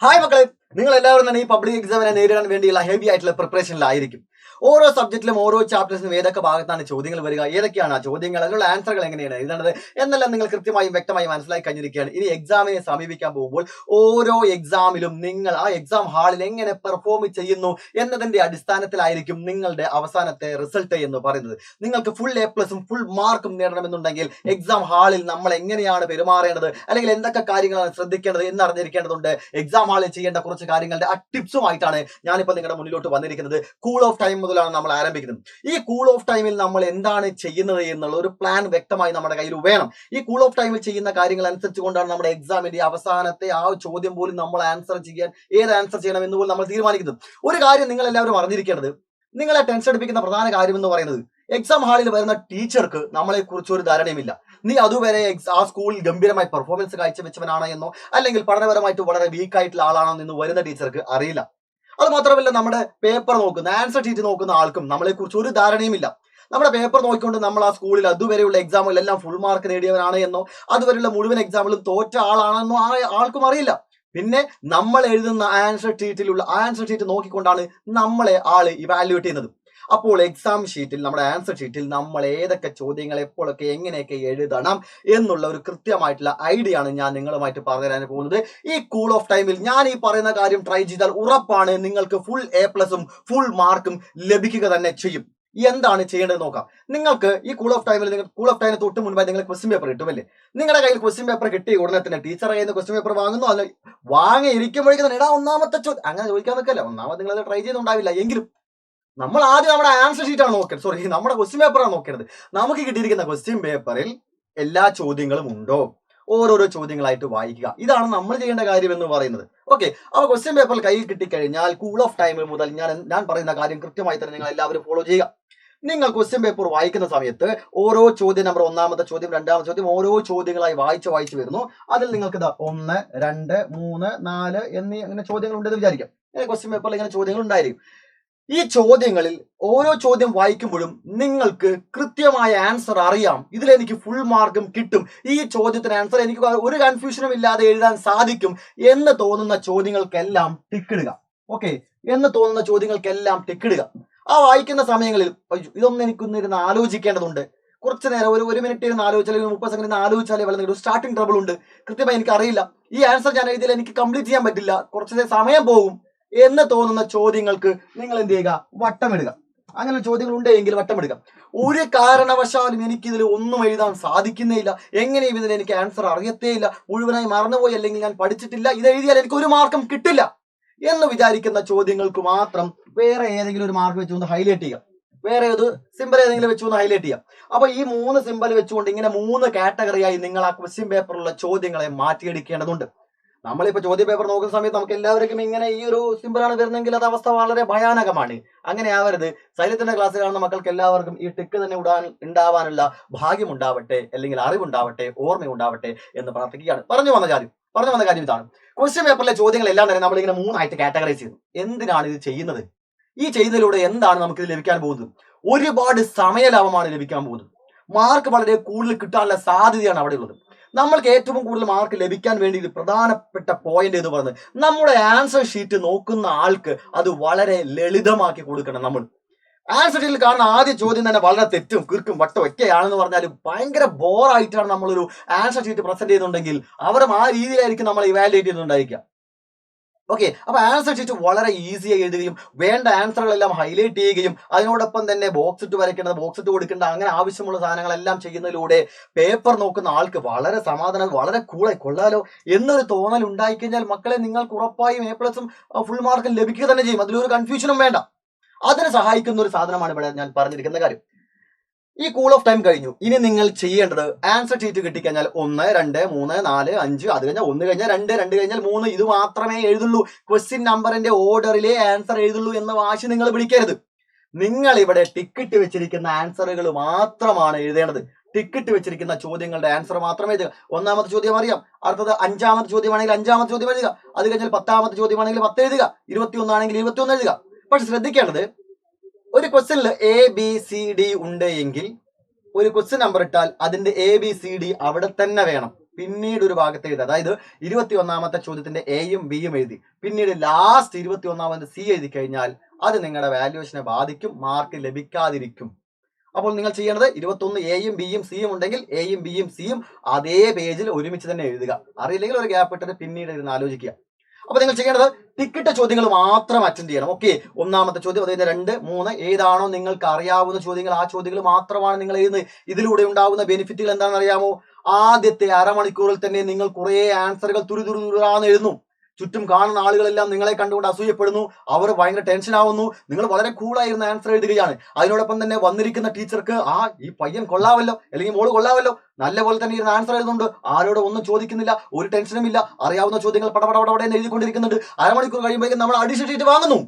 Hi മക്കളെ, നിങ്ങൾ എല്ലാവരും തന്നെ ഈ പബ്ലിക് എക്സാമിനെ നേരിടാൻ വേണ്ടിയുള്ള ഹെവി ആയിട്ടുള്ള പ്രിപ്പറേഷനിലായിരിക്കും. ഓരോ സബ്ജക്റ്റിലും ഓരോ ചാപ്റ്റേഴ്സിനും ഏതൊക്കെ ഭാഗത്താണ് ചോദ്യങ്ങൾ വരിക, ഏതൊക്കെയാണ് ആ ചോദ്യങ്ങൾ, അതിനുള്ള ആൻസറുകൾ എങ്ങനെയാണ് എഴുതേണ്ടത് എന്നെല്ലാം നിങ്ങൾ കൃത്യമായും വ്യക്തമായും മനസ്സിലാക്കി കഴിഞ്ഞിരിക്കുകയാണ്. ഇനി എക്സാമിനെ സമീപിക്കാൻ പോകുമ്പോൾ ഓരോ എക്സാമിലും നിങ്ങൾ ആ എക്സാം ഹാളിൽ എങ്ങനെ പെർഫോം ചെയ്യുന്നു എന്നതിന്റെ അടിസ്ഥാനത്തിലായിരിക്കും നിങ്ങളുടെ അവസാനത്തെ റിസൾട്ട് എന്ന് പറയുന്നത്. നിങ്ങൾക്ക് ഫുൾ A+ഉം ഫുൾ മാർക്കും നേടണമെന്നുണ്ടെങ്കിൽ എക്സാം ഹാളിൽ നമ്മൾ എങ്ങനെയാണ് പെരുമാറേണ്ടത്, അല്ലെങ്കിൽ എന്തൊക്കെ കാര്യങ്ങളാണ് ശ്രദ്ധിക്കേണ്ടത് എന്ന് അറിഞ്ഞിരിക്കേണ്ടതുണ്ട്. എക്സാം ഹാളിൽ ചെയ്യേണ്ട കുറച്ച് കാര്യങ്ങളുടെ ആ ടിപ്സുമായിട്ടാണ് ഞാനിപ്പോൾ നിങ്ങളുടെ മുന്നിലോട്ട് വന്നിരിക്കുന്നത്. കൂൾ ഓഫ് ടൈം മുതലാണ് നമ്മൾ ആരംഭിക്കുന്നത്. ഈ കൂൾ ഓഫ് ടൈമിൽ നമ്മൾ എന്താണ് ചെയ്യുന്നത് എന്നുള്ള ഒരു പ്ലാൻ വ്യക്തമായി നമ്മുടെ കയ്യിൽ വേണം. ഈ കൂൾ ഓഫ് ടൈമിൽ ചെയ്യുന്ന കാര്യങ്ങൾ അനുസരിച്ചുകൊണ്ടാണ് നമ്മുടെ എക്സാമിന്റെ അവസാനത്തെ ആ ചോദ്യം പോലും നമ്മൾ ആൻസർ ചെയ്യാൻ, ഏത് ആൻസർ ചെയ്യണം എന്ന് പോലും നമ്മൾ തീരുമാനിക്കുന്നത്. ഒരു കാര്യം നിങ്ങൾ എല്ലാവരും അറിഞ്ഞിരിക്കേണ്ടത്, നിങ്ങളെ ടെൻഷൻ അടിപ്പിക്കുന്ന പ്രധാന കാര്യം എന്ന് പറയുന്നത്, എക്സാം ഹാളിൽ വരുന്ന ടീച്ചർക്ക് നമ്മളെ കുറിച്ച് ഒരു ധാരണയുമില്ല. നീ അതുവരെ ആ സ്കൂളിൽ ഗംഭീരമായി പെർഫോമൻസ് കാഴ്ചവെച്ചവനാണോ എന്നോ, അല്ലെങ്കിൽ പഠനപരമായിട്ട് വളരെ വീക്ക് ആയിട്ടുള്ള ആളാണോ എന്ന് വരുന്ന ടീച്ചർക്ക് അറിയില്ല. അത് മാത്രമല്ല, നമ്മുടെ പേപ്പർ നോക്കുന്ന, ആൻസർ ഷീറ്റ് നോക്കുന്ന ആൾക്കും നമ്മളെ കുറിച്ച് ഒരു ധാരണയുമില്ല. നമ്മുടെ പേപ്പർ നോക്കിക്കൊണ്ട് നമ്മൾ ആ സ്കൂളിൽ അതുവരെയുള്ള എക്സാമുകളെല്ലാം ഫുൾ മാർക്ക് നേടിയവനാണ് എന്നോ, അതുവരെയുള്ള മുഴുവൻ എക്സാമിലും തോറ്റ ആളാണെന്നോ ആ ആൾക്കും അറിയില്ല. പിന്നെ നമ്മൾ എഴുതുന്ന ആൻസർ ഷീറ്റ് നോക്കിക്കൊണ്ടാണ് നമ്മളെ ആള് ഇവാലുവേറ്റ് ചെയ്യുന്നത്. അപ്പോൾ എക്സാം ഷീറ്റിൽ, നമ്മുടെ ആൻസർ ഷീറ്റിൽ നമ്മൾ ഏതൊക്കെ ചോദ്യങ്ങൾ എപ്പോഴൊക്കെ എങ്ങനെയൊക്കെ എഴുതണം എന്നുള്ള ഒരു കൃത്യമായിട്ടുള്ള ഐഡിയ ആണ് ഞാൻ നിങ്ങളുമായിട്ട് പറഞ്ഞു തരാൻ പോകുന്നത്. ഈ കൂൾ ഓഫ് ടൈമിൽ ഞാൻ ഈ പറയുന്ന കാര്യം ട്രൈ ചെയ്താൽ ഉറപ്പാണ് നിങ്ങൾക്ക് ഫുൾ A+ഉം ഫുൾ മാർക്കും ലഭിക്കുക തന്നെ ചെയ്യും. എന്താണ് ചെയ്യേണ്ടത് നോക്കാം. നിങ്ങൾക്ക് ഈ കൂൾ ഓഫ് ടൈമിന് തൊട്ട് മുൻപായി നിങ്ങൾ ക്വസ്റ്റ്യൻ പേപ്പർ കിട്ടുമല്ലേ? നിങ്ങളുടെ കയ്യിൽ ക്വസ്റ്റ്യൻ പേപ്പർ കിട്ടിയ ഉടനെ തന്നെ ടീച്ചർ കയ്യിൽ നിന്ന് ക്വസ്റ്റ്യൻ പേപ്പർ വാങ്ങുന്നു, അല്ല വാങ്ങി ഇരിക്കുമ്പോഴേക്കും തന്നെ ഒന്നാമത്തെ ചോദ്യം, അങ്ങനെ ചോദിക്കാൻ നിൽക്കല്ല. ഒന്നാമത് നിങ്ങൾ അത് ട്രൈ ചെയ്തുണ്ടാവില്ല എങ്കിലും നമ്മൾ ആദ്യം നമ്മുടെ ആൻസർ ഷീറ്റാണ് നോക്കേണ്ടത്, നമ്മുടെ ക്വസ്റ്റ്യൻ പേപ്പറാണ് നോക്കേണ്ടത്. നമുക്ക് കിട്ടിയിരിക്കുന്ന ക്വസ്റ്റ്യൻ പേപ്പറിൽ എല്ലാ ചോദ്യങ്ങളും ഉണ്ടോ, ഓരോരോ ചോദ്യങ്ങളായിട്ട് വായിക്കുക. ഇതാണ് നമ്മൾ ചെയ്യേണ്ട കാര്യം എന്ന് പറയുന്നത്. ഓക്കെ, അപ്പൊ ക്വസ്റ്റ്യൻ പേപ്പർ കയ്യിൽ കിട്ടിക്കഴിഞ്ഞാൽ കൂൾ ഓഫ് ടൈം മുതൽ ഞാൻ പറയുന്ന കാര്യം കൃത്യമായി തന്നെ നിങ്ങൾ എല്ലാവരും ഫോളോ ചെയ്യുക. നിങ്ങൾ ക്വസ്റ്റ്യൻ പേപ്പർ വായിക്കുന്ന സമയത്ത് ഓരോ ചോദ്യം നമ്പർ, ഒന്നാമത്തെ ചോദ്യം, രണ്ടാമത്തെ ചോദ്യം, ഓരോ ചോദ്യങ്ങളായി വായിച്ച് വരുന്നു. അതിൽ നിങ്ങൾക്ക് 1, 2, 3, 4 എന്നീ അങ്ങനെ ചോദ്യങ്ങൾ ഉണ്ടെന്ന് വിചാരിക്കാം. ക്വസ്റ്റ്യൻ പേപ്പറിൽ ഇങ്ങനെ ചോദ്യങ്ങൾ ഉണ്ടായിരിക്കും. ഈ ചോദ്യങ്ങളിൽ ഓരോ ചോദ്യം വായിക്കുമ്പോഴും നിങ്ങൾക്ക് കൃത്യമായ ആൻസർ അറിയാം. ഇതിലെനിക്ക് ഫുൾ മാർക്കും കിട്ടും, ഈ ചോദ്യത്തിന് ആൻസർ എനിക്ക് ഒരു കൺഫ്യൂഷനും ഇല്ലാതെ എഴുതാൻ സാധിക്കും എന്ന് തോന്നുന്ന ചോദ്യങ്ങൾക്കെല്ലാം ടിക്കിടുക. ഓക്കെ, എന്ന് തോന്നുന്ന ചോദ്യങ്ങൾക്കെല്ലാം ടിക്കിടുക. ആ വായിക്കുന്ന സമയങ്ങളിൽ ഇതൊന്നും എനിക്കൊന്നിരുന്ന് ആലോചിക്കേണ്ടതുണ്ട്. കുറച്ച് നേരം, ഒരു മിനിറ്റ് ഇരുന്ന് ആലോചിച്ചാൽ, 30 സെക്കൻഡ് ആലോചിച്ചാലേ വളരെ ഒരു സ്റ്റാർട്ടിംഗ് ട്രബിൾ ഉണ്ട്. കൃത്യമായി എനിക്ക് അറിയില്ല, ഈ ആൻസർ ഞാൻ എഴുതിയാൽ എനിക്ക് കംപ്ലീറ്റ് ചെയ്യാൻ പറ്റില്ല, കുറച്ച് സമയം പോകും എന്ന് തോന്നുന്ന ചോദ്യങ്ങൾക്ക് നിങ്ങൾ എന്ത് ചെയ്യുക? വട്ടമിടുക. അങ്ങനെ ചോദ്യങ്ങൾ ഉണ്ടെങ്കിൽ വട്ടമിടുക. ഒരു കാരണവശാലും എനിക്കിതിൽ ഒന്നും എഴുതാൻ സാധിക്കുന്നേയില്ല, എങ്ങനെയും ഇതിൽ എനിക്ക് ആൻസർ അറിയത്തേയില്ല, മുഴുവനായി മറന്നുപോയി, അല്ലെങ്കിൽ ഞാൻ പഠിച്ചിട്ടില്ല, ഇത് എഴുതിയാൽ എനിക്ക് ഒരു മാർക്കും കിട്ടില്ല എന്ന് വിചാരിക്കുന്ന ചോദ്യങ്ങൾക്ക് മാത്രം വേറെ ഏതെങ്കിലും ഒരു മാർക്ക് വെച്ചുകൊണ്ട് ഹൈലൈറ്റ് ചെയ്യുക. വേറെ ഒരു സിമ്പിൾ ഏതെങ്കിലും വെച്ചുകൊണ്ട് ഹൈലൈറ്റ് ചെയ്യാം. അപ്പൊ ഈ 3 സിമ്പിൾ വെച്ചുകൊണ്ട് ഇങ്ങനെ 3 കാറ്റഗറിയായി നിങ്ങൾ ആ ക്വസ്റ്റ്യൻ പേപ്പറിലുള്ള ചോദ്യങ്ങളെ മാറ്റിയെടുക്കേണ്ടതുണ്ട്. നമ്മളിപ്പോ ചോദ്യ പേപ്പർ നോക്കുന്ന സമയത്ത് നമുക്ക് എല്ലാവർക്കും ഇങ്ങനെ ഈ ഒരു സിമ്പിളാണ് വരുന്നെങ്കിൽ അത് അവസ്ഥ വളരെ ഭയാനകമാണ്. അങ്ങനെ ആവരുത്. സൈലത്തിന്റെ ക്ലാസ് കാണുന്ന മക്കൾക്ക് എല്ലാവർക്കും ഈ ടിക്ക് തന്നെ ഉണ്ടാവാനുള്ള ഭാഗ്യം ഉണ്ടാവട്ടെ, അല്ലെങ്കിൽ അറിവുണ്ടാവട്ടെ, ഓർമ്മയുണ്ടാവട്ടെ എന്ന് പ്രാർത്ഥിക്കുകയാണ്. പറഞ്ഞു വന്ന കാര്യം ഇതാണ്. ക്വസ്റ്റ്യൻ പേപ്പറിലെ ചോദ്യങ്ങളെല്ലാം തന്നെ നമ്മൾ ഇങ്ങനെ 3 ആയിട്ട് കാറ്റഗറൈസ് ചെയ്യുന്നു. എന്തിനാണ് ഇത് ചെയ്യുന്നത്? ഈ ചെയ്യുന്നതിലൂടെ എന്താണ് നമുക്ക് ഇത് ലഭിക്കാൻ പോകുന്നത്? ഒരുപാട് സമയലാഭമാണ് ലഭിക്കാൻ പോകുന്നത്. മാർക്ക് വളരെ കൂടുതൽ കിട്ടാനുള്ള സാധ്യതയാണ് അവിടെ ഉള്ളത്. നമ്മൾക്ക് ഏറ്റവും കൂടുതൽ മാർക്ക് ലഭിക്കാൻ വേണ്ടി ഒരു പ്രധാനപ്പെട്ട പോയിന്റ് എന്ന് പറയുന്നത്, നമ്മുടെ ആൻസർ ഷീറ്റ് നോക്കുന്ന ആൾക്ക് അത് വളരെ ലളിതമാക്കി കൊടുക്കണം. നമ്മൾ ആൻസർ ഷീറ്റിൽ കാണുന്ന ആദ്യ ചോദ്യം തന്നെ വളരെ തെറ്റും കിർക്കും വട്ടം ഒക്കെയാണെന്ന് പറഞ്ഞാലും ഭയങ്കര ബോറായിട്ടാണ് നമ്മളൊരു ആൻസർ ഷീറ്റ് പ്രസന്റ് ചെയ്യുന്നുണ്ടെങ്കിൽ അവരും ആ രീതിയിലായിരിക്കും നമ്മൾ ഇവാലുവേറ്റ് ചെയ്യുന്നുണ്ടായിരിക്കുക. ഓക്കെ, അപ്പൊ ആൻസർ ഷീറ്റ് വളരെ ഈസിയായി എഴുതുകയും വേണ്ട ആൻസറുകളെല്ലാം ഹൈലൈറ്റ് ചെയ്യുകയും അതിനോടൊപ്പം തന്നെ ബോക്സ് ഇട്ട് വരയ്ക്കേണ്ടത് ബോക്സ് ഇട്ട് കൊടുക്കേണ്ട, അങ്ങനെ ആവശ്യമുള്ള സാധനങ്ങളെല്ലാം ചെയ്യുന്നതിലൂടെ പേപ്പർ നോക്കുന്ന ആൾക്ക് വളരെ സമാധാനം, വളരെ കൂളായി കൊള്ളാലോ എന്നൊരു തോന്നൽ ഉണ്ടായിക്കഴിഞ്ഞാൽ മക്കളെ നിങ്ങൾക്ക് ഉറപ്പായും A+ഉം ഫുൾ മാർക്കും ലഭിക്കുക തന്നെ ചെയ്യും. അതിലൊരു കൺഫ്യൂഷനും വേണ്ട. അതിന് സഹായിക്കുന്ന ഒരു സാധനമാണ് ഇവിടെ ഞാൻ പറഞ്ഞിരിക്കുന്ന കാര്യം. ഈ കൂൾ ഓഫ് ടൈം കഴിഞ്ഞു. ഇനി നിങ്ങൾ ചെയ്യേണ്ടത്, ആൻസർ ഷീറ്റ് കിട്ടിക്കഴിഞ്ഞാൽ 1, 2, 3, 4, 5, അത് കഴിഞ്ഞാൽ 1 കഴിഞ്ഞാൽ 2, 2 കഴിഞ്ഞാൽ 3, ഇത് മാത്രമേ എഴുതുള്ളൂ. ക്വസ്റ്റ്യൻ നമ്പറിന്റെ ഓർഡറിലെ ആൻസർ എഴുതുള്ളൂ എന്ന വാശി നിങ്ങൾ പിടിക്കരുത്. നിങ്ങൾ ഇവിടെ ടിക്കറ്റ് വെച്ചിരിക്കുന്ന ആൻസറുകൾ മാത്രമാണ് എഴുതേണ്ടത്. ടിക്കറ്റ് വെച്ചിരിക്കുന്ന ചോദ്യങ്ങളുടെ ആൻസർ മാത്രമേ എഴുതുക. 1ാമത്തെ ചോദ്യം അറിയാം, അടുത്തത് 5ാമത്തെ ചോദ്യമാണെങ്കിൽ 5ാമത്തെ ചോദ്യം എഴുതുക, അത് കഴിഞ്ഞാൽ 10ാമത്തെ ചോദ്യമാണെങ്കിൽ 10 എഴുതുക, 21 ആണെങ്കിൽ 21 എഴുതുക. പക്ഷെ ശ്രദ്ധിക്കേണ്ടത്, ഒരു ക്വസ്റ്റ്യനിൽ ABCD ഉണ്ട് എങ്കിൽ ഒരു ക്വസ്റ്റ്യൻ നമ്പർ ഇട്ടാൽ അതിന്റെ ABCD അവിടെ തന്നെ വേണം. പിന്നീട് ഒരു ഭാഗത്ത് എഴുതുക. അതായത് 21ാമത്തെ ചോദ്യത്തിന്റെ എയും ബിയും എഴുതി പിന്നീട് ലാസ്റ്റ് 21ാമത് സി എഴുതി കഴിഞ്ഞാൽ അത് നിങ്ങളുടെ വാല്യുവേഷനെ ബാധിക്കും, മാർക്ക് ലഭിക്കാതിരിക്കും. അപ്പോൾ നിങ്ങൾ ചെയ്യേണ്ടത് 21 എയും ബിയും സിയും ഉണ്ടെങ്കിൽ എയും ബിയും സിയും അതേ പേജിൽ ഒരുമിച്ച് തന്നെ എഴുതുക. അറിയില്ലെങ്കിൽ ഒരു ഗ്യാപ്പ് ഇട്ടിട്ട് പിന്നീട് ഇരുന്ന് ആലോചിക്കുക. അപ്പൊ നിങ്ങൾ ചെയ്യേണ്ടത് ടിക്കറ്റ് ചോദ്യങ്ങൾ മാത്രം അറ്റൻഡ് ചെയ്യണം. ഓക്കെ, 1ാമത്തെ ചോദ്യം, അതായത് 2, 3 ഏതാണോ നിങ്ങൾക്ക് അറിയാവുന്ന ചോദ്യങ്ങൾ ആ ചോദ്യങ്ങൾ മാത്രമാണ് നിങ്ങൾ എഴുതുന്നത്. ഇതിലൂടെ ഉണ്ടാവുന്ന ബെനിഫിറ്റുകൾ എന്താണെന്ന് അറിയാമോ? ആദ്യത്തെ അരമണിക്കൂറിൽ തന്നെ നിങ്ങൾ കുറെ ആൻസറുകൾ തുരുതുരാന്ന് എഴുതുന്നു. ചുറ്റും കാണുന്ന ആളുകളെല്ലാം നിങ്ങളെ കണ്ടുകൊണ്ട് അസൂയപ്പെടുന്നു, അവർ ഭയങ്കര ടെൻഷൻ ആവുന്നു. നിങ്ങൾ വളരെ കൂളായിരുന്ന ആൻസർ എഴുതുകയാണ്. അതിനോടൊപ്പം തന്നെ വന്നിരിക്കുന്ന ടീച്ചർക്ക് ഈ പയ്യൻ കൊള്ളാവല്ലോ അല്ലെങ്കിൽ മോള് കൊള്ളാവല്ലോ, നല്ലപോലെ തന്നെ ഇരുന്ന് ആൻസർ എഴുതുന്നുണ്ട്, ആരോടും ഒന്നും ചോദിക്കുന്നില്ല, ഒരു ടെൻഷനും ഇല്ല, അറിയാവുന്ന ചോദ്യങ്ങൾ പടപടപടപടെ എഴുതിക്കൊണ്ടിരിക്കുന്നുണ്ട്. അരമണിക്കൂർ കഴിയുമ്പോഴേക്കും നമ്മൾ അഡീഷൻ ഷീറ്റ് വാങ്ങുന്നു.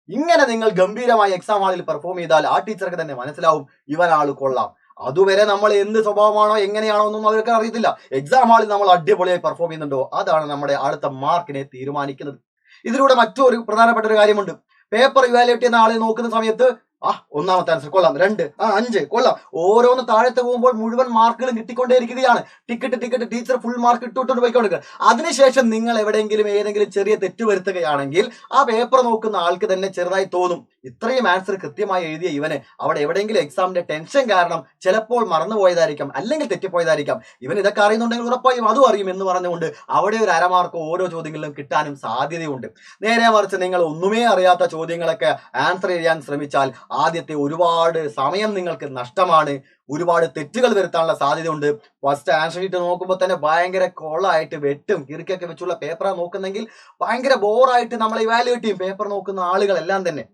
ഇങ്ങനെ നിങ്ങൾ ഗംഭീരമായി എക്സാം ഹാളിൽ പെർഫോം ചെയ്താൽ ആ ടീച്ചർക്ക് തന്നെ മനസ്സിലാവും ഇവനാള് കൊള്ളാം. അതുവരെ നമ്മൾ എന്ത് സ്വഭാവമാണോ എങ്ങനെയാണോ ഒന്നും അവർക്ക് അറിയത്തില്ല. എക്സാം ഹാളിൽ നമ്മൾ അടിപൊളിയായി പെർഫോം ചെയ്യുന്നുണ്ടോ അതാണ് നമ്മുടെ അടുത്ത മാർക്കിനെ തീരുമാനിക്കുന്നത്. ഇതിലൂടെ മറ്റൊരു പ്രധാനപ്പെട്ട ഒരു കാര്യമുണ്ട്. പേപ്പർ ഇവാലുവേറ്റ് ചെയ്യുന്ന ആളെ നോക്കുന്ന സമയത്ത് 1ാമത്തെ ആൻസർ കൊള്ളാം, 2, 5 കൊള്ളാം, ഓരോന്ന് താഴത്ത് പോകുമ്പോൾ മുഴുവൻ മാർക്കുകളും കിട്ടിക്കൊണ്ടേയിരിക്കുകയാണ്. ടിക്കറ്റ് ടീച്ചർ ഫുൾ മാർക്ക് ഇട്ടുകൊണ്ട് പോയിക്കൊണ്ടിരിക്കുക. അതിനുശേഷം നിങ്ങൾ ഏതെങ്കിലും ചെറിയ തെറ്റ് വരുത്തുകയാണെങ്കിൽ ആ പേപ്പർ നോക്കുന്ന ആൾക്ക് തന്നെ ചെറുതായി തോന്നും, ഇത്രയും ആൻസർ കൃത്യമായി എഴുതിയ ഇവന് അവിടെ എവിടെയെങ്കിലും എക്സാമിന്റെ ടെൻഷൻ കാരണം ചിലപ്പോൾ മറന്നുപോയതായിരിക്കാം, അല്ലെങ്കിൽ തെറ്റിപ്പോയതായിരിക്കാം, ഇവൻ ഇതൊക്കെ അറിയുന്നുണ്ടെങ്കിൽ ഉറപ്പായും അതും അറിയും എന്ന് പറഞ്ഞുകൊണ്ട് അവിടെ ഒരു അരമാർക്ക് ഓരോ ചോദ്യങ്ങളിലും കിട്ടാനും സാധ്യതയുണ്ട്. നേരെ മറിച്ച് നിങ്ങൾ ഒന്നുമേ അറിയാത്ത ചോദ്യങ്ങളൊക്കെ ആൻസർ ചെയ്യാൻ ശ്രമിച്ചാൽ ആദ്യത്തെ ഒരുപാട് സമയം നിങ്ങൾക്ക് നഷ്ടമാണ്, ഒരുപാട് തെറ്റുകൾ വരുത്താനുള്ള സാധ്യതയുണ്ട്. ഫസ്റ്റ് ആൻസർ ഷീറ്റ് നോക്കുമ്പോൾ തന്നെ ഭയങ്കര കൊള്ളായിട്ട് വെട്ടും കിറുക്കൊക്കെ വെച്ചുള്ള പേപ്പറാണ് നോക്കുന്നെങ്കിൽ ഭയങ്കര ബോറായിട്ട് നമ്മൾ ഇവാലുവേറ്റ് ചെയ്യും പേപ്പർ നോക്കുന്ന ആളുകളെല്ലാം തന്നെ.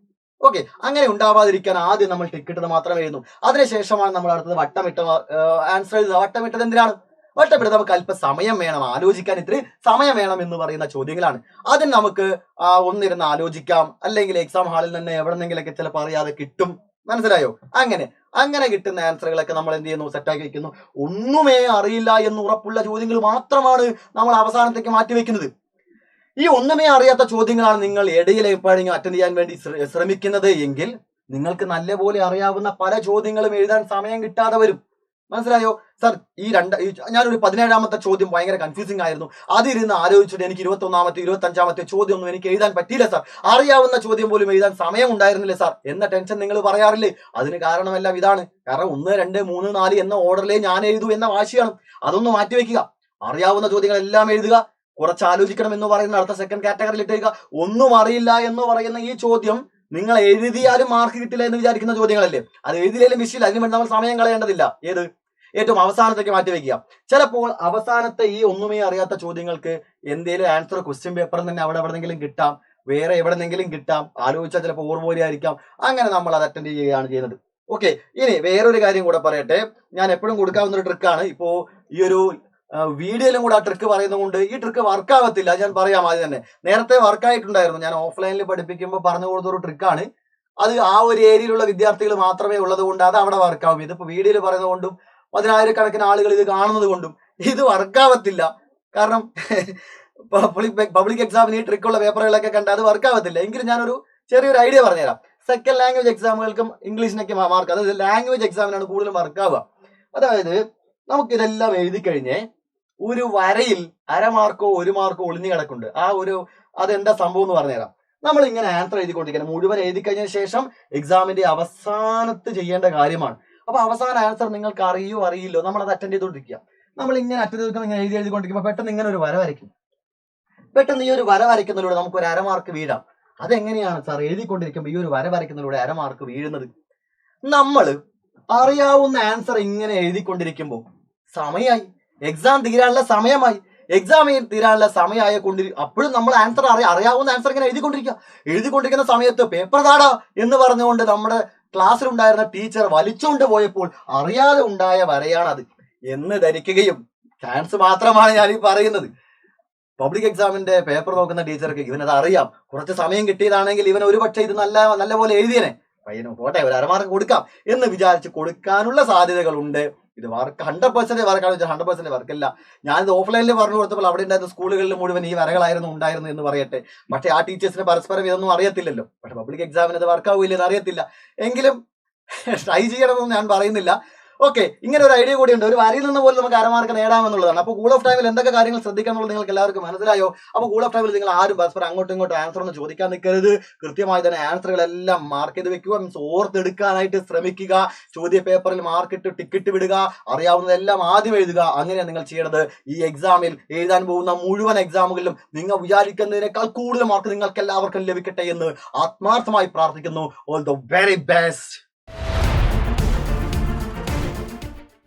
ഓക്കെ, അങ്ങനെ ഉണ്ടാവാതിരിക്കാൻ ആദ്യം നമ്മൾ ടിക്കറ്റ് മാത്രമേ എഴുതുന്നു. അതിനുശേഷമാണ് നമ്മൾ അടുത്തത് വട്ടമിട്ട ആൻസർ എഴുതുക. വട്ടമിട്ടത് എന്തിനാണ്? വട്ടമിട്ടത് നമുക്ക് അല്പം സമയം വേണം, ആലോചിക്കാൻ ഇത്തിരി സമയം വേണം എന്ന് പറയുന്ന ചോദ്യങ്ങളാണ്. അതിന് നമുക്ക് ഒന്നിരുന്ന് ആലോചിക്കാം, അല്ലെങ്കിൽ എക്സാം ഹാളിൽ നിന്ന് എവിടെന്നെങ്കിലൊക്കെ ചിലപ്പോൾ അറിയാതെ കിട്ടും. മനസ്സിലായോ? അങ്ങനെ കിട്ടുന്ന ആൻസറുകളൊക്കെ നമ്മൾ എന്ത് ചെയ്യുന്നു? സെറ്റാക്കി വെക്കുന്നു. ഒന്നുമേ അറിയില്ല എന്ന് ഉറപ്പുള്ള ചോദ്യങ്ങൾ മാത്രമാണ് നമ്മൾ അവസാനത്തേക്ക് മാറ്റിവെക്കുന്നത്. ഈ ഒന്നുമേ അറിയാത്ത ചോദ്യങ്ങളാണ് നിങ്ങൾ ഇടയിൽ എപ്പോഴെങ്കിലും അറ്റൻഡ് ചെയ്യാൻ വേണ്ടി ശ്രമിക്കുന്നത് എങ്കിൽ നിങ്ങൾക്ക് നല്ലപോലെ അറിയാവുന്ന പല ചോദ്യങ്ങളും എഴുതാൻ സമയം കിട്ടാതെ വരും. മനസ്സിലായോ? സർ, ഞാനൊരു 17ാമത്തെ ചോദ്യം ഭയങ്കര കൺഫ്യൂസിംഗ് ആയിരുന്നു, അതിരുന്ന് ആലോചിച്ചിട്ട് എനിക്ക് 21ാമത്തെ 25ാമത്തെ ചോദ്യം ഒന്നും എനിക്ക് എഴുതാൻ പറ്റിയില്ല സാർ, അറിയാവുന്ന ചോദ്യം പോലും എഴുതാൻ സമയം ഉണ്ടായിരുന്നില്ല സാർ എന്ന ടെൻഷൻ നിങ്ങൾ പറയാറില്ലേ? അതിന് കാരണമെല്ലാം ഇതാണ്. കാരണം 1, 2, 3, 4 എന്ന ഓർഡറിലേ ഞാൻ എഴുതൂ എന്ന വാശിയാണ്. അതൊന്നും മാറ്റിവെക്കുക. അറിയാവുന്ന ചോദ്യങ്ങളെല്ലാം എഴുതുക, കുറച്ച് ആലോചിക്കണം എന്ന് പറയുന്ന അടുത്ത സെക്കൻഡ് കാറ്റഗറിയിൽ ഇട്ടേക്കുക. ഒന്നും അറിയില്ല എന്ന് പറയുന്ന ഈ ചോദ്യം നിങ്ങൾ എഴുതിയാലും മാർക്ക് കിട്ടില്ല എന്ന് വിചാരിക്കുന്ന ചോദ്യങ്ങളല്ലേ, അത് എഴുതിയാലും വിഷയമില്ല, അതിന് വേണ്ടി നമ്മൾ സമയം കളയേണ്ടതില്ല. ഏറ്റവും അവസാനത്തേക്ക് മാറ്റിവെക്കുക. ചിലപ്പോൾ അവസാനത്തെ ഈ ഒന്നുമേ അറിയാത്ത ചോദ്യങ്ങൾക്ക് എന്തേലും ആൻസർ ക്വസ്റ്റ്യൻ പേപ്പറിൽ തന്നെ അവിടെ എവിടെന്നെങ്കിലും കിട്ടാം, വേറെ എവിടെന്നെങ്കിലും കിട്ടാം, ആലോചിച്ചാൽ ചിലപ്പോൾ ഓർമ്മയായിരിക്കാം. അങ്ങനെ നമ്മൾ അത് അറ്റൻഡ് ചെയ്യുകയാണ് ചെയ്യുന്നത്. ഓക്കെ, ഇനി വേറൊരു കാര്യം കൂടെ പറയട്ടെ. ഞാൻ എപ്പോഴും കൊടുക്കാവുന്ന ഒരു ട്രിക്കാണ്. ഇപ്പോ ഈ ഒരു വീഡിയോയിലും കൂടെ ആ ട്രിക്ക് പറയുന്നത് കൊണ്ട് ഈ ട്രിക്ക് വർക്ക് ആവത്തില്ല, ഞാൻ പറയാം ആദ്യം തന്നെ. നേരത്തെ വർക്കായിട്ടുണ്ടായിരുന്നു, ഞാൻ ഓഫ്ലൈനിൽ പഠിപ്പിക്കുമ്പോൾ പറഞ്ഞു കൊടുത്തൊരു ട്രിക്കാണ്. അത് ആ ഒരു ഏരിയയിലുള്ള വിദ്യാർത്ഥികൾ മാത്രമേ ഉള്ളത് കൊണ്ട് അത് അവിടെ വർക്കാവും. ഇതിപ്പോ വീഡിയോയിൽ പറയുന്നത് കൊണ്ടും 10,000-കണക്കിന് ആളുകൾ ഇത് കാണുന്നത് കൊണ്ടും ഇത് വർക്കാവത്തില്ല. കാരണം പബ്ലിക് എക്സാമിന് ഈ ട്രിക്കുള്ള പേപ്പറുകളൊക്കെ കണ്ട് അത് വർക്കാവത്തില്ല. എങ്കിലും ഞാനൊരു ചെറിയൊരു ഐഡിയ പറഞ്ഞുതരാം. സെക്കൻഡ് ലാംഗ്വേജ് എക്സാമുകൾക്കും ഇംഗ്ലീഷിനൊക്കെ മാർക്ക്, അതായത് ലാംഗ്വേജ് എക്സാമിനാണ് കൂടുതലും വർക്കാവുക. അതായത് നമുക്കിതെല്ലാം എഴുതി കഴിഞ്ഞ് ഒരു വരയിൽ 1/2 മാർക്കോ 1 മാർക്കോ ഒളിഞ്ഞു കിടക്കുന്നുണ്ട്. അതെന്താ സംഭവം എന്ന് പറഞ്ഞുതരാം. നമ്മൾ ഇങ്ങനെ ആൻസർ എഴുതിക്കൊണ്ടിരിക്കണം. മുഴുവൻ എഴുതി കഴിഞ്ഞ ശേഷം എക്സാമിന്റെ അവസാനത്ത് ചെയ്യേണ്ട കാര്യമാണ്. അപ്പൊ അവസാന ആൻസർ നിങ്ങൾക്ക് അറിയോ അറിയില്ലോ, നമ്മൾ അത് അറ്റൻഡ് ചെയ്തുകൊണ്ടിരിക്കുക. നമ്മൾ ഇങ്ങനെ അറ്റൻഡ് ചെയ്തിരിക്കുമ്പോൾ ഇങ്ങനെ എഴുതിക്കൊണ്ടിരിക്കുമ്പോൾ പെട്ടെന്ന് ഇങ്ങനെ ഒരു വര വരയ്ക്കും. പെട്ടെന്ന് ഈ ഒരു വര വരയ്ക്കുന്നതിലൂടെ നമുക്ക് ഒരു 1/2 മാർക്ക് വീഴാം. അതെങ്ങനെയാണ് സാർ എഴുതിക്കൊണ്ടിരിക്കുമ്പോൾ ഈ ഒരു വര വരയ്ക്കുന്നതിലൂടെ 1/2 മാർക്ക് വീഴുന്നത്? നമ്മൾ അറിയാവുന്ന ആൻസർ ഇങ്ങനെ എഴുതിക്കൊണ്ടിരിക്കുമ്പോൾ സമയമായി, എക്സാം തീരാനുള്ള സമയമായി. എക്സാം തീരാനുള്ള സമയമായ അപ്പോഴും നമ്മൾ ആൻസർ അറിയാവുന്ന ആൻസർ ഇങ്ങനെ എഴുതിക്കൊണ്ടിരിക്കുന്ന സമയത്ത് പേപ്പർ താടാ എന്ന് പറഞ്ഞുകൊണ്ട് നമ്മുടെ ക്ലാസ്സിലുണ്ടായിരുന്ന ടീച്ചർ വലിച്ചുകൊണ്ട് പോയപ്പോൾ അറിയാതെ ഉണ്ടായ വരയാണത് എന്ന് ധരിക്കുകയും, ചാൻസ് മാത്രമാണ് ഞാൻ ഈ പറയുന്നത്. പബ്ലിക് എക്സാമിന്റെ പേപ്പർ നോക്കുന്ന ടീച്ചർക്ക് ഇവനത് അറിയാം, കുറച്ച് സമയം കിട്ടിയതാണെങ്കിൽ ഇവൻ ഒരുപക്ഷെ ഇത് നല്ല പോലെ എഴുതിയനെ, പയ്യനും പോട്ടെ ഒരു 1/2 മാർക്ക് കൊടുക്കാം എന്ന് വിചാരിച്ച് കൊടുക്കാനുള്ള സാധ്യതകളുണ്ട്. ഇത് 100% വർക്കാണ്, 100% വർക്കല്ല. ഞാനിത് ഓഫ്ലൈനിൽ പറഞ്ഞു കൊടുത്തപ്പോൾ അവിടെ ഉണ്ടായിരുന്ന സ്കൂളുകളിൽ മുഴുവൻ ഈ വരകളായിരുന്നു ഉണ്ടായിരുന്നു എന്ന് പറയട്ടെ. പക്ഷെ ആ ടീച്ചേഴ്സിന് പരസ്പരം ഇതൊന്നും അറിയത്തില്ലല്ലോ. പക്ഷെ പബ്ലിക് എക്സാമിന് ഇത് വർക്കാവില്ലെന്ന് അറിയത്തില്ല. എങ്കിലും ട്രൈ ചെയ്യണമെന്ന് ഞാൻ പറയുന്നില്ല. ഓക്കെ, ഇങ്ങനെ ഒരു ഐഡിയ കൂടി ഉണ്ട്. ഒരു വരിയിൽ നിന്ന് പോലും നമുക്ക് അരമാർക്ക് നേടാമെന്നുള്ളതാണ്. അപ്പോൾ കൂൾ ഓഫ് ടൈമിൽ എന്തൊക്കെ കാര്യങ്ങൾ ശ്രദ്ധിക്കണം എന്നുള്ളത് നിങ്ങൾക്ക് എല്ലാവർക്കും മനസ്സിലായോ? അപ്പോൾ കൂൾ ഓഫ് ടൈമിൽ നിങ്ങൾ ആരും പരസ്പരം അങ്ങോട്ടും ഇങ്ങോട്ടും ആൻസർ ഒന്നും ചോദിക്കാൻ നിൽക്കരുത്. കൃത്യമായി തന്നെ ആൻസറുകളെല്ലാം മാർക്ക് ചെയ്ത് വെക്കുക, ഓർത്തെടുക്കാനായിട്ട് ശ്രമിക്കുക. ചോദ്യ പേപ്പറിൽ മാർക്കിട്ട് ടിക്കറ്റ് വിടുക, അറിയാവുന്നതെല്ലാം ആദ്യം എഴുതുക. അങ്ങനെയാണ് നിങ്ങൾ ചെയ്യേണ്ടത്. ഈ എക്സാമിൽ എഴുതാൻ പോകുന്ന മുഴുവൻ എക്സാമുകളിലും നിങ്ങൾ വിചാരിക്കുന്നതിനേക്കാൾ കൂടുതൽ മാർക്ക് നിങ്ങൾക്ക് എല്ലാവർക്കും ലഭിക്കട്ടെ എന്ന് ആത്മാർത്ഥമായി പ്രാർത്ഥിക്കുന്നു. All the very best.